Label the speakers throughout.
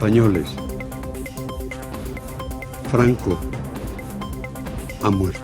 Speaker 1: Españoles, Franco ha muerto.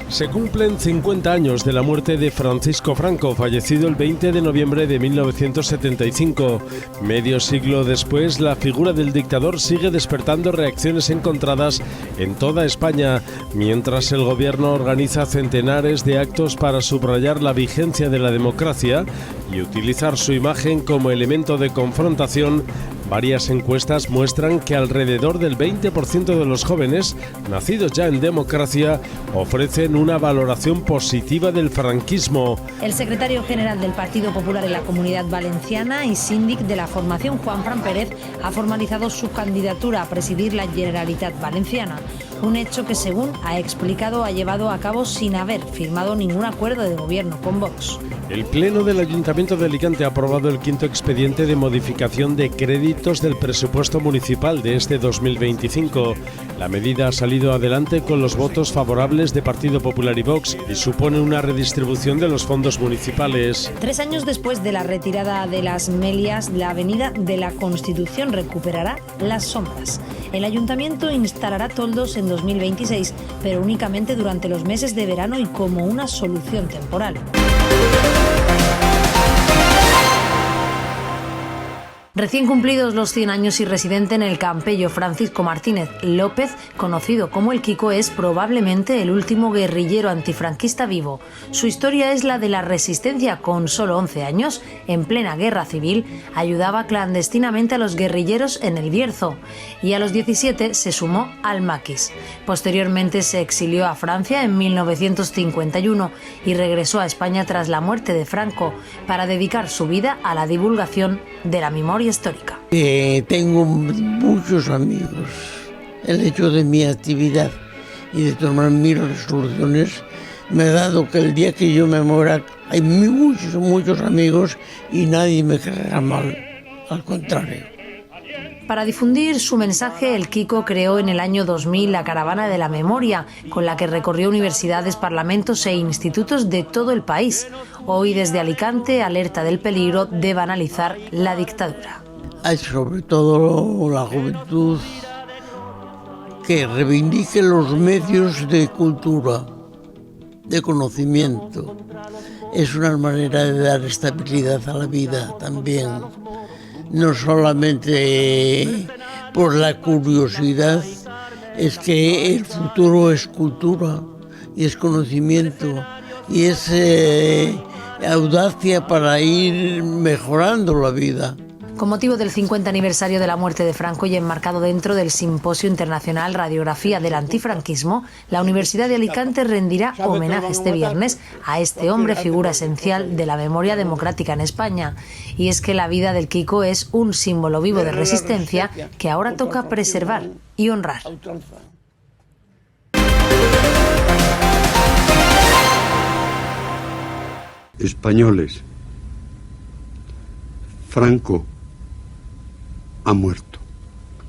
Speaker 2: Se cumplen 50 años de la muerte de Francisco Franco, fallecido el 20 de noviembre de 1975. Medio siglo después, la figura del dictador sigue despertando reacciones encontradas en toda España, mientras el gobierno organiza centenares de actos para subrayar la vigencia de la democracia y utilizar su imagen como elemento de confrontación. Varias encuestas muestran que alrededor del 20% de los jóvenes, nacidos ya en democracia, ofrecen una valoración positiva del franquismo.
Speaker 3: El secretario general del Partido Popular en la Comunidad Valenciana y síndic de la formación, Juanfran Pérez, ha formalizado su candidatura a presidir la Generalitat Valenciana. Un hecho que, según ha explicado, ha llevado a cabo sin haber firmado ningún acuerdo de gobierno con Vox.
Speaker 2: El Pleno del Ayuntamiento de Alicante ha aprobado el quinto expediente de modificación de créditos del presupuesto municipal de este 2025. La medida ha salido adelante con los votos favorables de Partido Popular y Vox y supone una redistribución de los fondos municipales.
Speaker 3: 3 años después de la retirada de las Melias, la Avenida de la Constitución recuperará las sombras. El Ayuntamiento instalará toldos en 2026, pero únicamente durante los meses de verano y como una solución temporal. Recién cumplidos los 100 años y residente en el Campello, Francisco Martínez López, conocido como el Quico, es probablemente el último guerrillero antifranquista vivo. Su historia es la de la resistencia. Con solo 11 años, en plena guerra civil, ayudaba clandestinamente a los guerrilleros en el Bierzo y a los 17 se sumó al Maquis. Posteriormente se exilió a Francia en 1951 y regresó a España tras la muerte de Franco para dedicar su vida a la divulgación de la memoria histórica.
Speaker 4: Tengo muchos amigos. El hecho de mi actividad y de tomar mis resoluciones me ha dado que el día que yo me muera hay muchos amigos y nadie me querrá mal, al contrario.
Speaker 3: Para difundir su mensaje, el Quico creó en el año 2000 la Caravana de la Memoria, con la que recorrió universidades, parlamentos e institutos de todo el país. Hoy, desde Alicante, alerta del peligro de banalizar la dictadura.
Speaker 4: Hay sobre todo la juventud que reivindique los medios de cultura, de conocimiento. Es una manera de dar estabilidad a la vida también. No solamente por la curiosidad, es que el futuro es cultura y es conocimiento y es audacia para ir mejorando la vida.
Speaker 3: Con motivo del 50 aniversario de la muerte de Franco y enmarcado dentro del Simposio Internacional Radiografía del Antifranquismo, la Universidad de Alicante rendirá homenaje este viernes a este hombre, figura esencial de la memoria democrática en España. Y es que la vida del Quico es un símbolo vivo de resistencia que ahora toca preservar y honrar.
Speaker 1: Españoles, Franco ha muerto.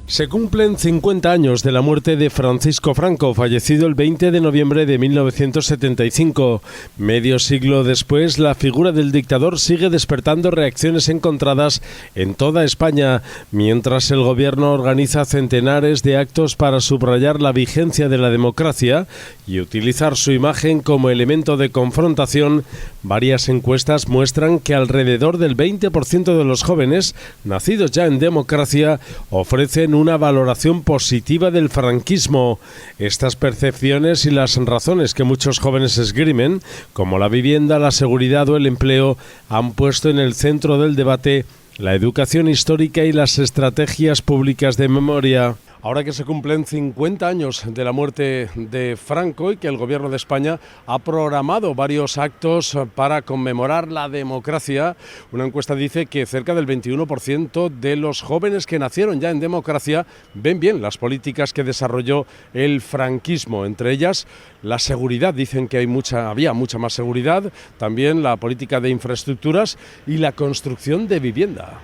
Speaker 2: Se cumplen 50 años de la muerte de Francisco Franco, fallecido el 20 de noviembre de 1975. Medio siglo después, la figura del dictador sigue despertando reacciones encontradas en toda España, mientras el gobierno organiza centenares de actos para subrayar la vigencia de la democracia y utilizar su imagen como elemento de confrontación. Varias encuestas muestran que alrededor del 20% de los jóvenes, nacidos ya en democracia, ofrecen una valoración positiva del franquismo. Estas percepciones y las razones que muchos jóvenes esgrimen, como la vivienda, la seguridad o el empleo, han puesto en el centro del debate la educación histórica y las estrategias públicas de memoria. Ahora que se cumplen 50 años de la muerte de Franco y que el Gobierno de España ha programado varios actos para conmemorar la democracia, una encuesta dice que cerca del 21% de los jóvenes que nacieron ya en democracia ven bien las políticas que desarrolló el franquismo. Entre ellas, la seguridad, dicen que había mucha más seguridad, también la política de infraestructuras y la construcción de vivienda.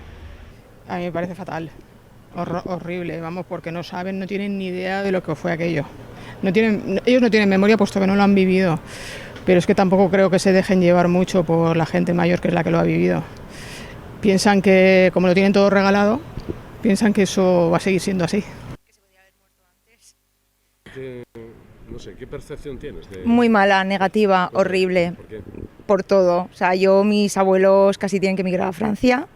Speaker 5: A mí me parece fatal. Horrible, vamos, porque no saben, no tienen ni idea de lo que fue aquello. Ellos no tienen memoria puesto que no lo han vivido, pero es que tampoco creo que se dejen llevar mucho por la gente mayor que es la que lo ha vivido. Piensan que como lo tienen todo regalado, piensan que eso va a seguir siendo así.
Speaker 2: No sé, ¿qué percepción tienes?
Speaker 6: Muy mala, negativa, horrible.
Speaker 2: ¿Por qué?
Speaker 6: Por todo. O sea, mis abuelos casi tienen que emigrar a Francia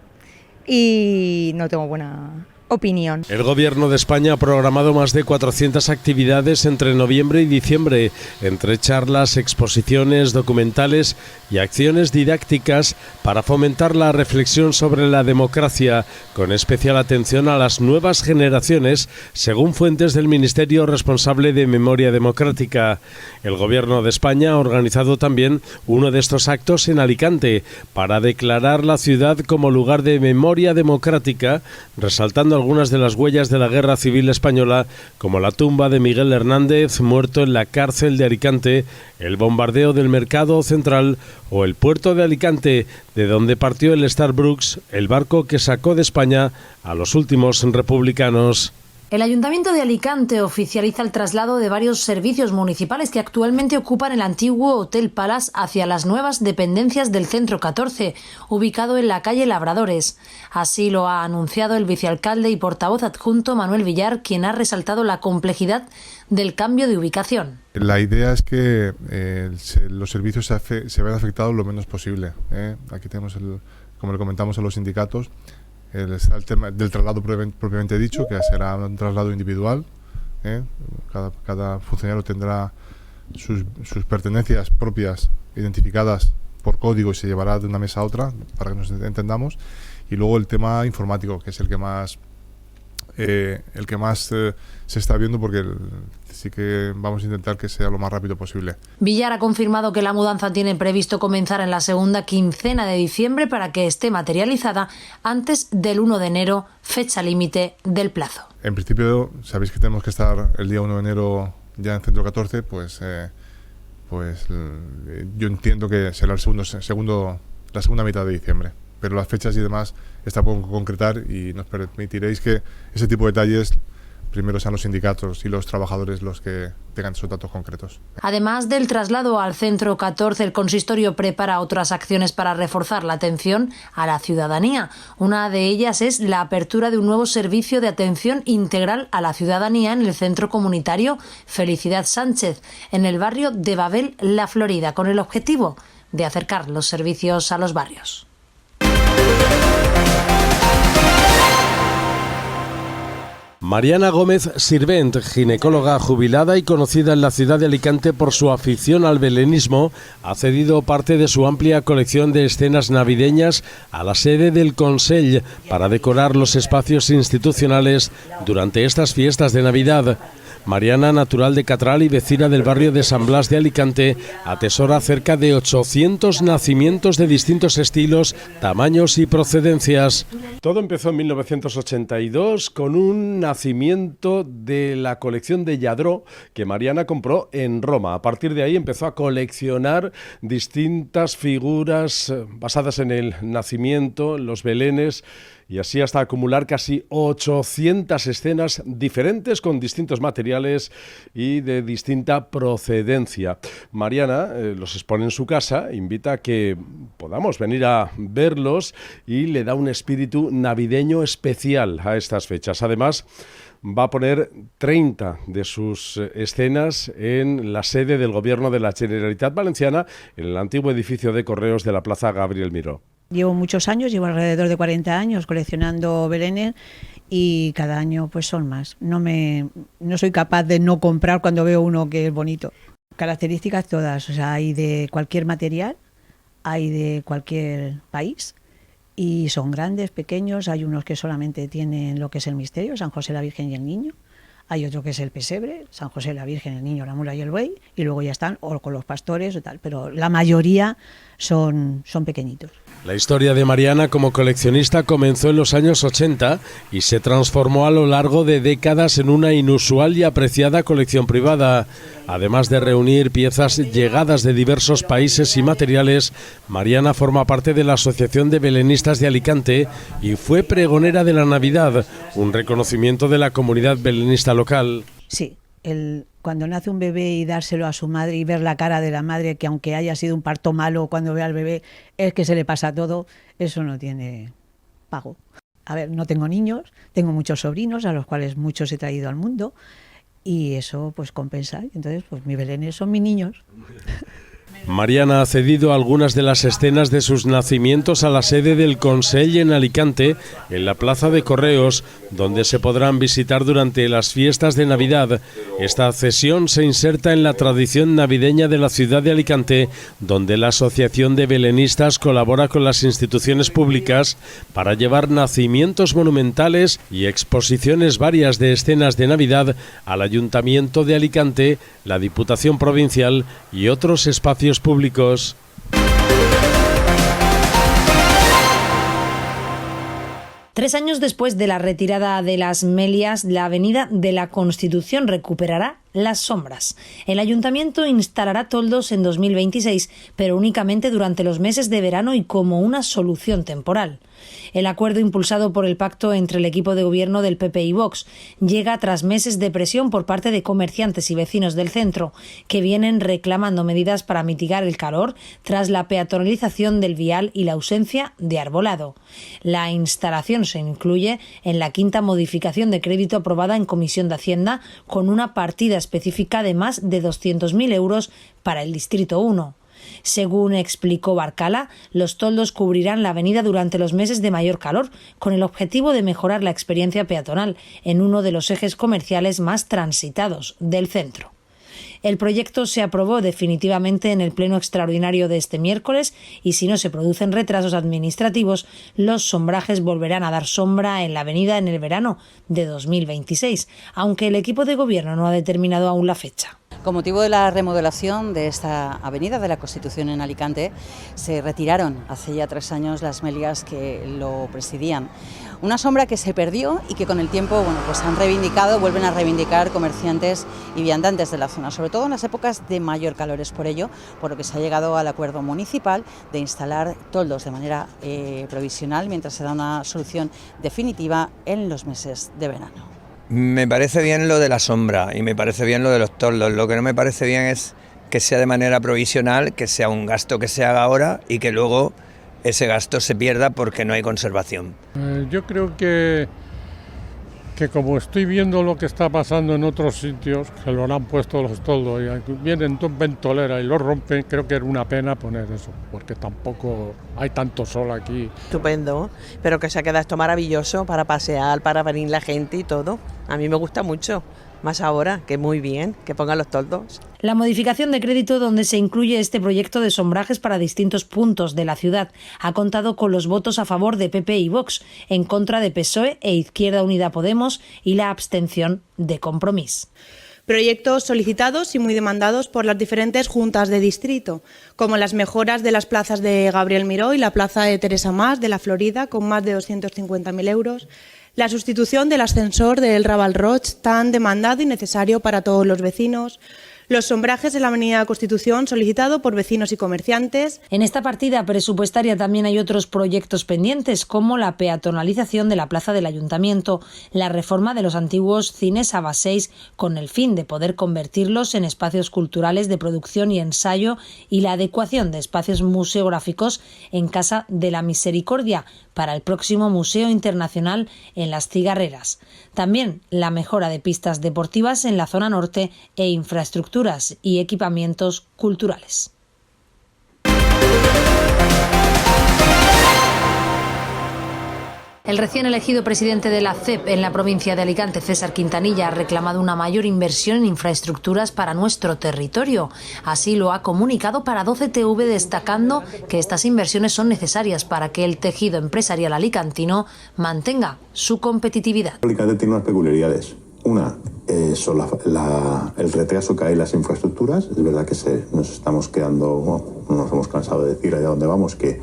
Speaker 6: y no tengo buena opinión.
Speaker 2: El Gobierno de España ha programado más de 400 actividades entre noviembre y diciembre, entre charlas, exposiciones, documentales y acciones didácticas para fomentar la reflexión sobre la democracia, con especial atención a las nuevas generaciones, según fuentes del Ministerio responsable de Memoria Democrática. El Gobierno de España ha organizado también uno de estos actos en Alicante para declarar la ciudad como lugar de memoria democrática, resaltando algunas de las huellas de la Guerra Civil Española, como la tumba de Miguel Hernández, muerto en la cárcel de Alicante, el bombardeo del Mercado Central o el puerto de Alicante, de donde partió el Starbucks, el barco que sacó de España a los últimos republicanos.
Speaker 3: El Ayuntamiento de Alicante oficializa el traslado de varios servicios municipales que actualmente ocupan el antiguo Hotel Palace hacia las nuevas dependencias del Centro 14, ubicado en la calle Labradores. Así lo ha anunciado el vicealcalde y portavoz adjunto Manuel Villar, quien ha resaltado la complejidad del cambio de ubicación.
Speaker 7: La idea es que los servicios se vean afectados lo menos posible. Aquí tenemos, como le comentamos a los sindicatos, el tema del traslado propiamente dicho, que será un traslado individual. Cada funcionario tendrá sus pertenencias propias identificadas por código y se llevará de una mesa a otra, para que nos entendamos. Y luego el tema informático, que es el que más se está viendo, porque sí que vamos a intentar que sea lo más rápido posible.
Speaker 3: Villar ha confirmado que la mudanza tiene previsto comenzar en la segunda quincena de diciembre para que esté materializada antes del 1 de enero, fecha límite del plazo.
Speaker 7: En principio, sabéis que tenemos que estar el día 1 de enero ya en Centro 14, pues yo entiendo que será la segunda mitad de diciembre. Pero las fechas y demás está por concretar y nos permitiréis que ese tipo de detalles primero sean los sindicatos y los trabajadores los que tengan esos datos concretos.
Speaker 3: Además del traslado al Centro 14, el consistorio prepara otras acciones para reforzar la atención a la ciudadanía. Una de ellas es la apertura de un nuevo servicio de atención integral a la ciudadanía en el centro comunitario Felicidad Sánchez, en el barrio de Babel, La Florida, con el objetivo de acercar los servicios a los barrios.
Speaker 2: Mariana Gómez Sirvent, ginecóloga jubilada y conocida en la ciudad de Alicante por su afición al belenismo, ha cedido parte de su amplia colección de escenas navideñas a la sede del Consell para decorar los espacios institucionales durante estas fiestas de Navidad. Mariana, natural de Catral y vecina del barrio de San Blas de Alicante, atesora cerca de 800 nacimientos de distintos estilos, tamaños y procedencias. Todo empezó en 1982 con un nacimiento de la colección de Lladró que Mariana compró en Roma. A partir de ahí empezó a coleccionar distintas figuras basadas en el nacimiento, los belenes, y así hasta acumular casi 800 escenas diferentes con distintos materiales y de distinta procedencia. Mariana los expone en su casa, invita a que podamos venir a verlos y le da un espíritu navideño especial a estas fechas. Además, va a poner 30 de sus escenas en la sede del Gobierno de la Generalitat Valenciana, en el antiguo edificio de Correos de la Plaza Gabriel Miró.
Speaker 8: Llevo muchos años, llevo alrededor de 40 años coleccionando belenes y cada año pues son más. No soy capaz de no comprar cuando veo uno que es bonito. Características todas, o sea, hay de cualquier material, hay de cualquier país y son grandes, pequeños. Hay unos que solamente tienen lo que es el misterio, San José, la Virgen y el Niño. Hay otro que es el pesebre, San José, la Virgen, el Niño, la mula y el buey, y luego ya están o con los pastores o tal, pero la mayoría son pequeñitos.
Speaker 2: La historia de Mariana como coleccionista comenzó en los años 80 y se transformó a lo largo de décadas en una inusual y apreciada colección privada. Además de reunir piezas llegadas de diversos países y materiales, Mariana forma parte de la Asociación de Belenistas de Alicante y fue pregonera de la Navidad, un reconocimiento de la comunidad belenista local.
Speaker 8: Sí, cuando nace un bebé y dárselo a su madre y ver la cara de la madre, que aunque haya sido un parto malo, cuando ve al bebé es que se le pasa todo, eso no tiene pago. A ver, no tengo niños, tengo muchos sobrinos, a los cuales muchos he traído al mundo, y eso pues compensa. Entonces, pues mis belenes son mis niños.
Speaker 2: Mariana ha cedido algunas de las escenas de sus nacimientos a la sede del Consell en Alicante, en la Plaza de Correos, donde se podrán visitar durante las fiestas de Navidad. Esta cesión se inserta en la tradición navideña de la ciudad de Alicante, donde la Asociación de Belenistas colabora con las instituciones públicas para llevar nacimientos monumentales y exposiciones varias de escenas de Navidad al Ayuntamiento de Alicante, la Diputación Provincial y otros espacios públicos.
Speaker 3: Tres años después de la retirada de las melias, la Avenida de la Constitución recuperará las sombras. El Ayuntamiento instalará toldos en 2026, pero únicamente durante los meses de verano y como una solución temporal. El acuerdo impulsado por el pacto entre el equipo de gobierno del PP y Vox llega tras meses de presión por parte de comerciantes y vecinos del centro, que vienen reclamando medidas para mitigar el calor tras la peatonalización del vial y la ausencia de arbolado. La instalación se incluye en la quinta modificación de crédito aprobada en Comisión de Hacienda, con una partida específica de más de 200.000 euros para el Distrito 1. Según explicó Barcala, los toldos cubrirán la avenida durante los meses de mayor calor, con el objetivo de mejorar la experiencia peatonal en uno de los ejes comerciales más transitados del centro. El proyecto se aprobó definitivamente en el pleno extraordinario de este miércoles y, si no se producen retrasos administrativos, los sombrajes volverán a dar sombra en la avenida en el verano de 2026, aunque el equipo de gobierno no ha determinado aún la fecha.
Speaker 9: Con motivo de la remodelación de esta avenida de la Constitución en Alicante, se retiraron hace ya 3 años las melias que lo presidían. Una sombra que se perdió y que con el tiempo pues han reivindicado, vuelven a reivindicar comerciantes y viandantes de la zona, sobre todo en las épocas de mayor calor. Es por ello por lo que se ha llegado al acuerdo municipal de instalar toldos de manera provisional mientras se da una solución definitiva en los meses de verano.
Speaker 10: Me parece bien lo de la sombra y me parece bien lo de los toldos. Lo que no me parece bien es que sea de manera provisional, que sea un gasto que se haga ahora y que luego ese gasto se pierda porque no hay conservación.
Speaker 11: Yo creo que como estoy viendo lo que está pasando en otros sitios, que lo han puesto los toldos y vienen dos ventoleras y los rompen, creo que era una pena poner eso, porque tampoco hay tanto sol aquí.
Speaker 12: Estupendo, pero que se ha quedado esto maravilloso para pasear, para venir la gente y todo. A mí me gusta mucho, más ahora, que muy bien, que pongan los toldos.
Speaker 3: La modificación de crédito donde se incluye este proyecto de sombrajes para distintos puntos de la ciudad ha contado con los votos a favor de PP y Vox, en contra de PSOE e Izquierda Unida Podemos y la abstención de Compromís.
Speaker 13: Proyectos solicitados y muy demandados por las diferentes juntas de distrito, como las mejoras de las plazas de Gabriel Miró y la plaza de Teresa Mas de la Florida, con más de 250.000 euros, la sustitución del ascensor del Raval Roig, tan demandado y necesario para todos los vecinos, los sombrajes en la Avenida Constitución solicitado por vecinos y comerciantes.
Speaker 3: En esta partida presupuestaria también hay otros proyectos pendientes, como la peatonalización de la plaza del Ayuntamiento, la reforma de los antiguos cines Ava 6 con el fin de poder convertirlos en espacios culturales de producción y ensayo, y la adecuación de espacios museográficos en Casa de la Misericordia para el próximo Museo Internacional en Las Cigarreras. También la mejora de pistas deportivas en la zona norte e infraestructuras y equipamientos culturales. El recién elegido presidente de la CEP en la provincia de Alicante, César Quintanilla, ha reclamado una mayor inversión en infraestructuras para nuestro territorio. Así lo ha comunicado para 12TV, destacando que estas inversiones son necesarias para que el tejido empresarial alicantino mantenga su competitividad.
Speaker 14: Alicante tiene unas peculiaridades. Una son el retraso que hay en las infraestructuras. Es verdad que nos estamos quedando, no nos hemos cansado de decir allá donde vamos que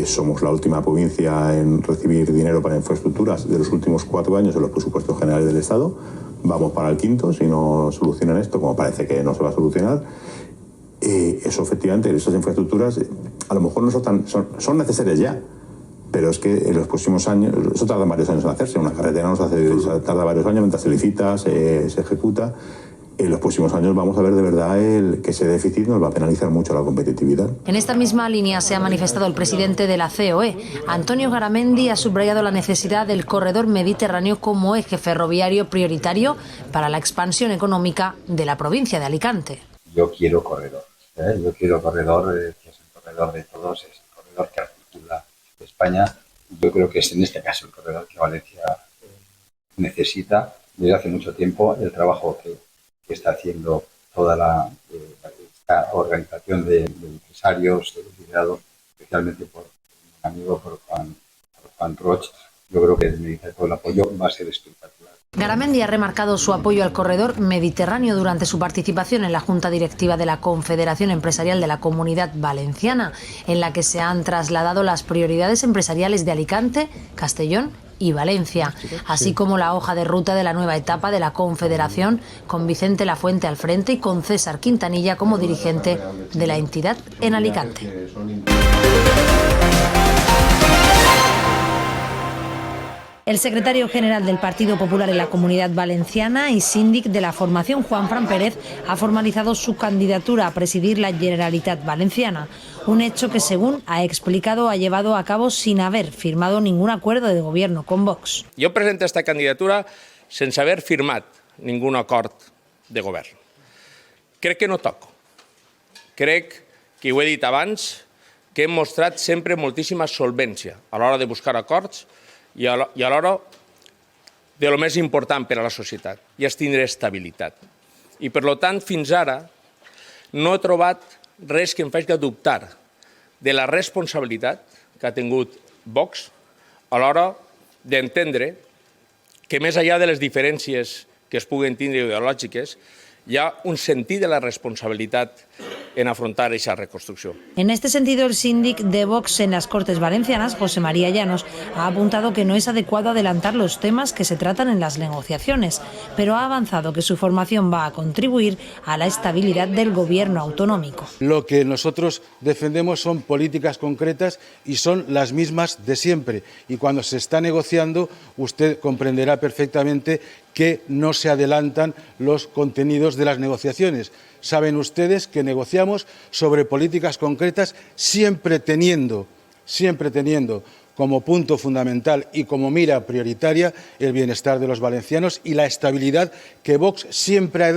Speaker 14: somos la última provincia en recibir dinero para infraestructuras de los últimos 4 años en los presupuestos generales del Estado. Vamos para el 5º si no solucionan esto, como parece que no se va a solucionar. Eso, efectivamente, esas infraestructuras a lo mejor no son necesarias ya, pero es que en los próximos años, eso tarda varios años en hacerse. Una carretera tarda varios años mientras se licita, se ejecuta. en los próximos años vamos a ver de verdad que ese déficit nos va a penalizar mucho la competitividad.
Speaker 3: En esta misma línea se ha manifestado el presidente de la COE. Antonio Garamendi ha subrayado la necesidad del corredor mediterráneo como eje ferroviario prioritario para la expansión económica de la provincia de Alicante.
Speaker 15: Yo quiero corredor, yo quiero corredor que es el corredor de todos, es el corredor que articula España. Yo creo que es en este caso el corredor que Valencia necesita desde hace mucho tiempo. El trabajo que está haciendo toda esta organización de empresarios, liderado especialmente por un amigo, por Juan Roch. Yo creo que necesita todo el apoyo, va a ser espectacular.
Speaker 3: Garamendi ha remarcado su apoyo al corredor mediterráneo durante su participación en la Junta Directiva de la Confederación Empresarial de la Comunidad Valenciana, en la que se han trasladado las prioridades empresariales de Alicante, Castellón y Valencia, así como la hoja de ruta de la nueva etapa de la Confederación, con Vicente Lafuente al frente y con César Quintanilla como dirigente de la entidad en Alicante. El secretario general del Partido Popular en la Comunidad Valenciana y síndic de la formación, Juanfran Pérez, ha formalizado su candidatura a presidir la Generalitat Valenciana, un hecho que, según ha explicado, ha llevado a cabo sin haber firmado ningún acuerdo de gobierno con Vox.
Speaker 16: Jo presento esta candidatura sense haver firmat ningún acord de govern. Crec que no toco. Crec que ho he dit abans, que hem mostrat sempre moltíssima solvència a l'hora de buscar acords i a l'hora de lo més important per a la societat, i és tindre estabilitat. I, per tant, fins ara no he trobat res que em faci dubtar de la responsabilitat que ha tingut Vox a l'hora d'entendre que, més enllà de les diferències que es puguen tindre ideològiques, hi ha un sentit de la responsabilitat en afrontar esa reconstrucción.
Speaker 3: En este sentido, el síndic de Vox en las Cortes Valencianas, José María Llanos, ha apuntado que no es adecuado adelantar los temas que se tratan en las negociaciones, pero ha avanzado que su formación va a contribuir a la estabilidad del gobierno autonómico.
Speaker 17: Lo que nosotros defendemos son políticas concretas y son las mismas de siempre. Y cuando se está negociando, usted comprenderá perfectamente que no se adelantan los contenidos de las negociaciones. Saben ustedes que negociamos sobre políticas concretas siempre teniendo como punto fundamental y como mira prioritaria el bienestar de los valencianos y la estabilidad que Vox siempre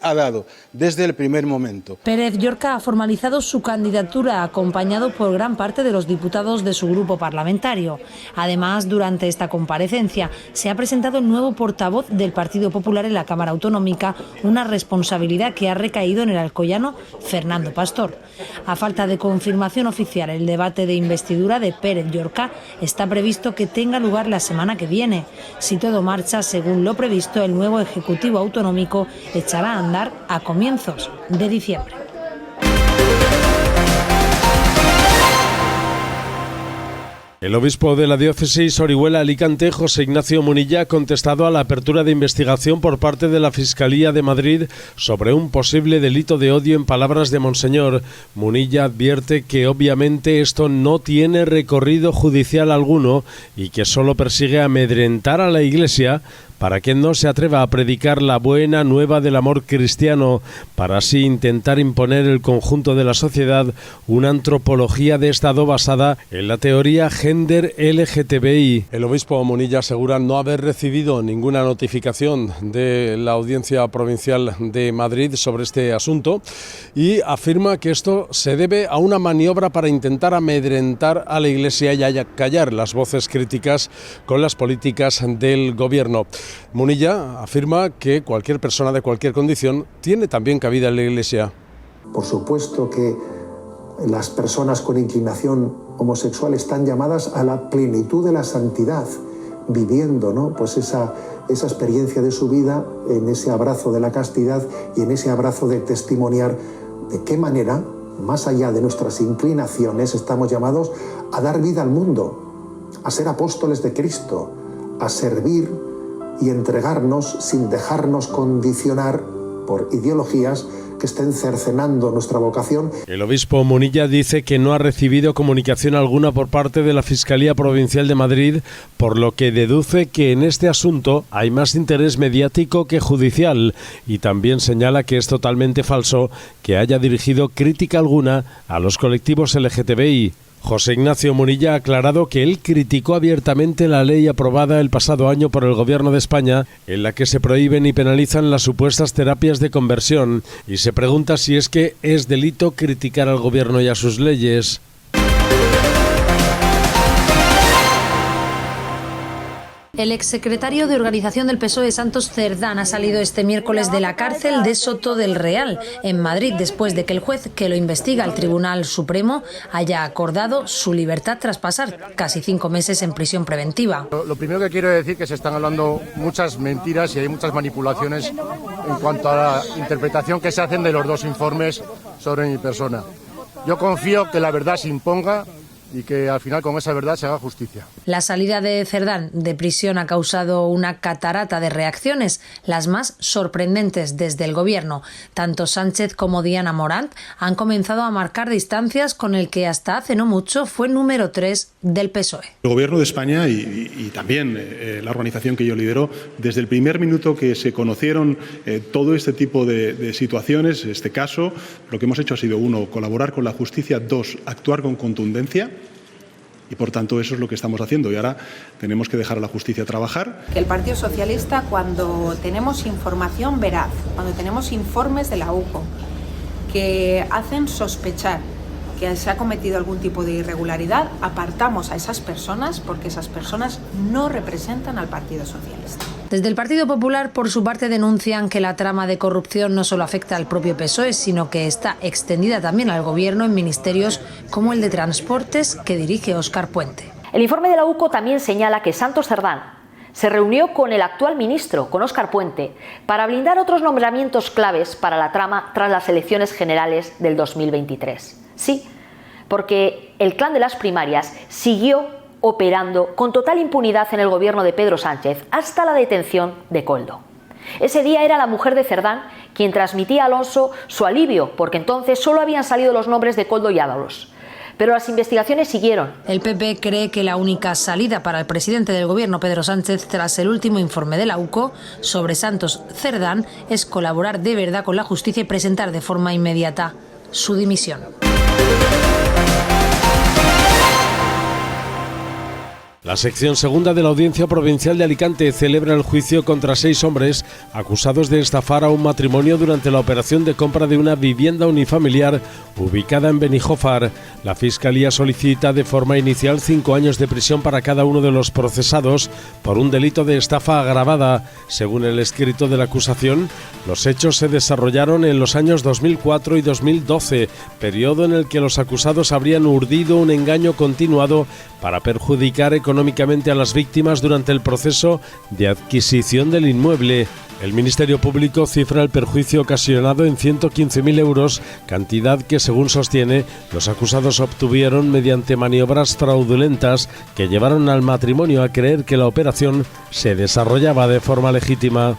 Speaker 17: ha dado desde el primer momento.
Speaker 3: Pérez Llorca ha formalizado su candidatura acompañado por gran parte de los diputados de su grupo parlamentario. Además, durante esta comparecencia se ha presentado el nuevo portavoz del Partido Popular en la Cámara Autonómica, una responsabilidad que ha recaído en el alcoyano Fernando Pastor. A falta de confirmación oficial, el debate de investidura de Pérez Llorca está previsto que tenga lugar la semana que viene. Si todo marcha según lo previsto, el nuevo Ejecutivo Autonómico echará a andar a comienzos de diciembre.
Speaker 2: El obispo de la diócesis Orihuela-Alicante, José Ignacio Munilla, ha contestado a la apertura de investigación por parte de la Fiscalía de Madrid sobre un posible delito de odio en palabras de Monseñor. Munilla advierte que obviamente esto no tiene recorrido judicial alguno y que solo persigue amedrentar a la Iglesia para que no se atreva a predicar la buena nueva del amor cristiano, para así intentar imponer el conjunto de la sociedad una antropología de Estado basada en la teoría gender LGTBI. El obispo Munilla asegura no haber recibido ninguna notificación de la Audiencia Provincial de Madrid sobre este asunto y afirma que esto se debe a una maniobra para intentar amedrentar a la Iglesia y callar las voces críticas con las políticas del gobierno. Munilla afirma que cualquier persona de cualquier condición tiene también cabida en la Iglesia.
Speaker 18: Por supuesto que las personas con inclinación homosexual están llamadas a la plenitud de la santidad, viviendo, ¿no?, pues esa experiencia de su vida en ese abrazo de la castidad y en ese abrazo de testimoniar de qué manera, más allá de nuestras inclinaciones, estamos llamados a dar vida al mundo, a ser apóstoles de Cristo, a servir y entregarnos sin dejarnos condicionar por ideologías que estén cercenando nuestra vocación.
Speaker 2: El obispo Munilla dice que no ha recibido comunicación alguna por parte de la Fiscalía Provincial de Madrid, por lo que deduce que en este asunto hay más interés mediático que judicial, y también señala que es totalmente falso que haya dirigido crítica alguna a los colectivos LGTBI. José Ignacio Munilla ha aclarado que él criticó abiertamente la ley aprobada el pasado año por el Gobierno de España, en la que se prohíben y penalizan las supuestas terapias de conversión, y se pregunta si es que es delito criticar al Gobierno y a sus leyes.
Speaker 3: El exsecretario de Organización del PSOE, Santos Cerdán, ha salido este miércoles de la cárcel de Soto del Real, en Madrid, después de que el juez que lo investiga, el Tribunal Supremo, haya acordado su libertad tras pasar casi 5 meses en prisión preventiva.
Speaker 19: Lo primero que quiero decir es que se están hablando muchas mentiras y hay muchas manipulaciones en cuanto a la interpretación que se hacen de los dos informes sobre mi persona. Yo confío que la verdad se imponga y que al final con esa verdad se haga justicia.
Speaker 3: La salida de Cerdán de prisión ha causado una catarata de reacciones, las más sorprendentes desde el Gobierno. Tanto Sánchez como Diana Morant han comenzado a marcar distancias con el que hasta hace no mucho fue número 3 del PSOE.
Speaker 20: El Gobierno de España y también la organización que yo lidero, desde el primer minuto que se conocieron todo este tipo de situaciones, este caso, lo que hemos hecho ha sido, 1, colaborar con la justicia, 2, actuar con contundencia. Y por tanto eso es lo que estamos haciendo y ahora tenemos que dejar a la justicia trabajar.
Speaker 21: El Partido Socialista, cuando tenemos información veraz, cuando tenemos informes de la UCO que hacen sospechar que se ha cometido algún tipo de irregularidad, apartamos a esas personas porque esas personas no representan al Partido Socialista.
Speaker 3: Desde el Partido Popular, por su parte, denuncian que la trama de corrupción no solo afecta al propio PSOE, sino que está extendida también al Gobierno en ministerios como el de Transportes, que dirige Óscar Puente.
Speaker 22: El informe de la UCO también señala que Santos Cerdán se reunió con el actual ministro, con Óscar Puente, para blindar otros nombramientos claves para la trama tras las elecciones generales del 2023. Sí, porque el clan de las primarias siguió operando con total impunidad en el gobierno de Pedro Sánchez hasta la detención de Koldo. Ese día era la mujer de Cerdán quien transmitía a Alonso su alivio, porque entonces solo habían salido los nombres de Koldo y Ábalos. Pero las investigaciones siguieron.
Speaker 3: El PP cree que la única salida para el presidente del gobierno, Pedro Sánchez, tras el último informe de la UCO sobre Santos Cerdán, es colaborar de verdad con la justicia y presentar de forma inmediata su dimisión.
Speaker 2: La sección segunda de la Audiencia Provincial de Alicante celebra el juicio contra 6 hombres acusados de estafar a un matrimonio durante la operación de compra de una vivienda unifamiliar ubicada en Benijófar. La Fiscalía solicita de forma inicial 5 años de prisión para cada uno de los procesados por un delito de estafa agravada. Según el escrito de la acusación, los hechos se desarrollaron en los años 2004 y 2012, periodo en el que los acusados habrían urdido un engaño continuado para perjudicar económicamente a las víctimas durante el proceso de adquisición del inmueble. El Ministerio Público cifra el perjuicio ocasionado en 115.000 euros, cantidad que, según sostiene, los acusados obtuvieron mediante maniobras fraudulentas que llevaron al matrimonio a creer que la operación se desarrollaba de forma legítima.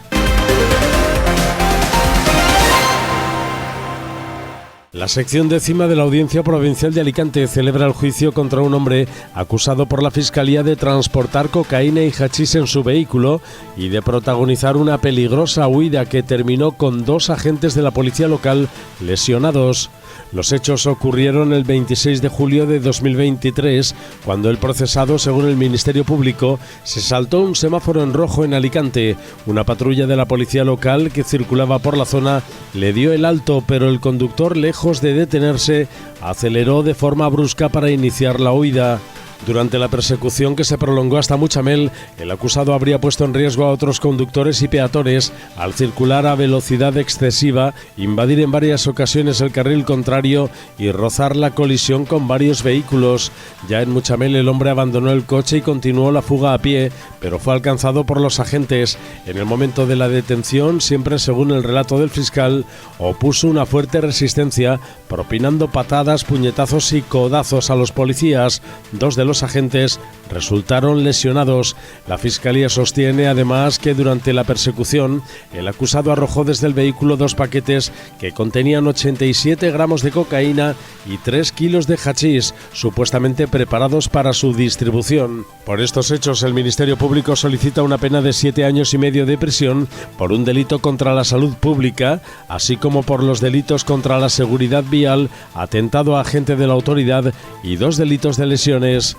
Speaker 2: La sección 10ª de la Audiencia Provincial de Alicante celebra el juicio contra un hombre acusado por la Fiscalía de transportar cocaína y hachís en su vehículo y de protagonizar una peligrosa huida que terminó con 2 agentes de la policía local lesionados. Los hechos ocurrieron el 26 de julio de 2023, cuando el procesado, según el Ministerio Público, se saltó un semáforo en rojo en Alicante. Una patrulla de la policía local que circulaba por la zona le dio el alto, pero el conductor, lejos de detenerse, aceleró de forma brusca para iniciar la huida. Durante la persecución, que se prolongó hasta Muchamel, el acusado habría puesto en riesgo a otros conductores y peatones al circular a velocidad excesiva, invadir en varias ocasiones el carril contrario y rozar la colisión con varios vehículos. Ya en Muchamel, el hombre abandonó el coche y continuó la fuga a pie, pero fue alcanzado por los agentes. En el momento de la detención, siempre según el relato del fiscal, opuso una fuerte resistencia propinando patadas, puñetazos y codazos a los policías. 2 de los agentes resultaron lesionados. La Fiscalía sostiene además que durante la persecución el acusado arrojó desde el vehículo 2 paquetes que contenían 87 gramos de cocaína y 3 kilos de hachís, supuestamente preparados para su distribución. Por estos hechos, el Ministerio Público solicita una pena de 7 años y medio de prisión por un delito contra la salud pública, así como por los delitos contra la seguridad vial, atentado a agente de la autoridad y 2 delitos de lesiones.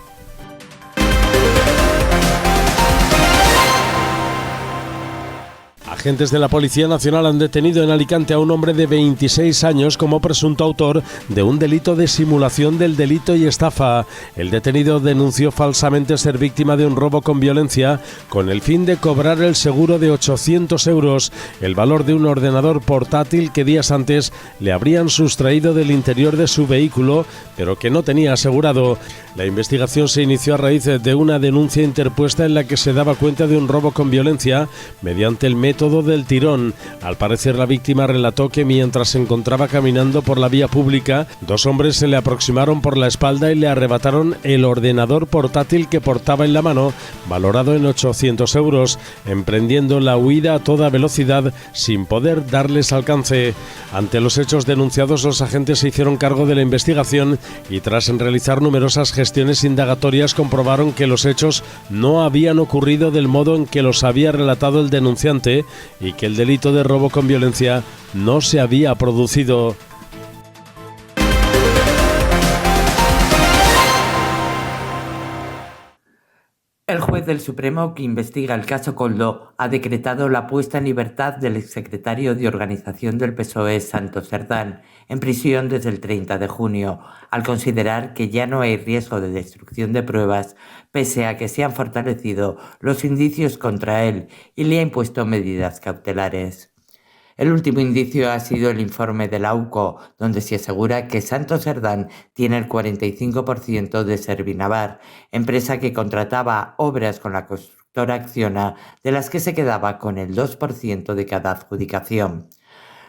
Speaker 2: Agentes de la Policía Nacional han detenido en Alicante a un hombre de 26 años como presunto autor de un delito de simulación del delito y estafa. El detenido denunció falsamente ser víctima de un robo con violencia con el fin de cobrar el seguro de 800 euros, el valor de un ordenador portátil que días antes le habrían sustraído del interior de su vehículo, pero que no tenía asegurado. La investigación se inició a raíz de una denuncia interpuesta en la que se daba cuenta de un robo con violencia mediante el método del tirón. Al parecer, la víctima relató que mientras se encontraba caminando por la vía pública, 2 hombres se le aproximaron por la espalda y le arrebataron el ordenador portátil que portaba en la mano, valorado en 800 euros, emprendiendo la huida a toda velocidad sin poder darles alcance. Ante los hechos denunciados, los agentes se hicieron cargo de la investigación y tras realizar numerosas gestiones indagatorias comprobaron que los hechos no habían ocurrido del modo en que los había relatado el denunciante y que el delito de robo con violencia no se había producido.
Speaker 1: El juez del Supremo que investiga el caso Koldo ha decretado la puesta en libertad del exsecretario de Organización del PSOE, Santos Cerdán, en prisión desde el 30 de junio, al considerar que ya no hay riesgo de destrucción de pruebas, pese a que se han fortalecido los indicios contra él y le ha impuesto medidas cautelares. El último indicio ha sido el informe de la UCO, donde se asegura que Santos Cerdán tiene el 45% de Servinavar, empresa que contrataba obras con la constructora Acciona, de las que se quedaba con el 2% de cada adjudicación.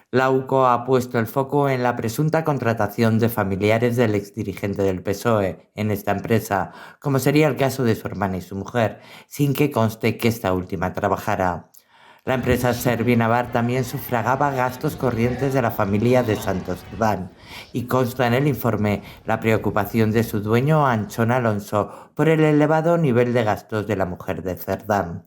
Speaker 1: La UCO ha puesto el foco en la presunta contratación de familiares del exdirigente del PSOE en esta empresa, como sería el caso de su hermana y su mujer, sin que conste que esta última trabajara. La empresa Servinavar también sufragaba gastos corrientes de la familia de Santos Cerdán y consta en el informe la preocupación de su dueño Anchón Alonso por el elevado nivel de gastos de la mujer de Cerdán.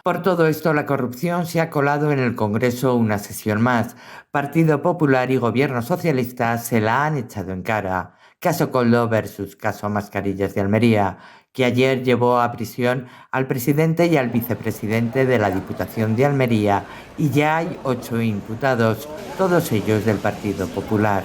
Speaker 1: Por todo esto, la corrupción se ha colado en el Congreso una sesión más. Partido Popular y Gobierno Socialista se la han echado en cara. Caso Koldo versus caso Mascarillas de Almería, que ayer llevó a prisión al presidente y al vicepresidente de la Diputación de Almería, y ya hay 8 imputados, todos ellos del Partido Popular.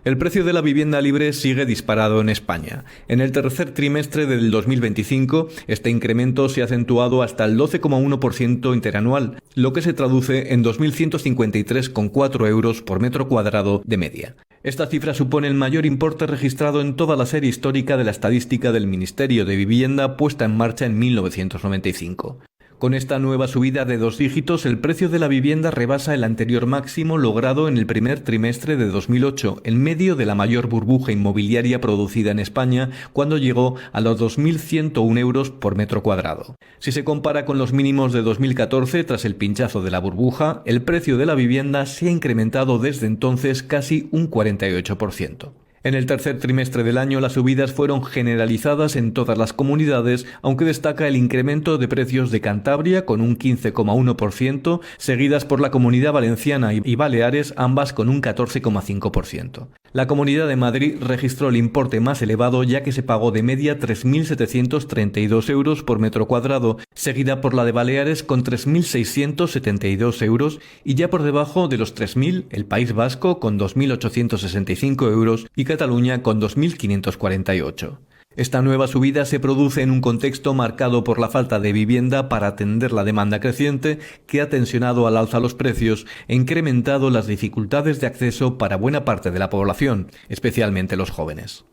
Speaker 4: El precio de la vivienda libre sigue disparado en España. En el tercer trimestre del 2025, este incremento se ha acentuado hasta el 12,1% interanual, lo que se traduce en 2.153,4 euros por metro cuadrado de media. Esta cifra supone el mayor importe registrado en toda la serie histórica de la estadística del Ministerio de Vivienda puesta en marcha en 1995. Con esta nueva subida de 2 dígitos, el precio de la vivienda rebasa el anterior máximo logrado en el primer trimestre de 2008, en medio de la mayor burbuja inmobiliaria producida en España, cuando llegó a los 2.101 euros por metro cuadrado. Si se compara con los mínimos de 2014, tras el pinchazo de la burbuja, el precio de la vivienda se ha incrementado desde entonces casi un 48%. En el tercer trimestre del año las subidas fueron generalizadas en todas las comunidades, aunque destaca el incremento de precios de Cantabria con un 15,1%, seguidas por la Comunidad Valenciana y Baleares, ambas con un 14,5%. La Comunidad de Madrid registró el importe más elevado, ya que se pagó de media 3.732 euros por metro cuadrado, seguida por la de Baleares con 3.672 euros y ya por debajo de los 3.000 el País Vasco con 2.865 euros y Cataluña con 2.548. Esta nueva subida se produce en un contexto marcado por la falta de vivienda para atender la demanda creciente, que ha tensionado al alza los precios e incrementado las dificultades de acceso para buena parte de la población, especialmente los jóvenes.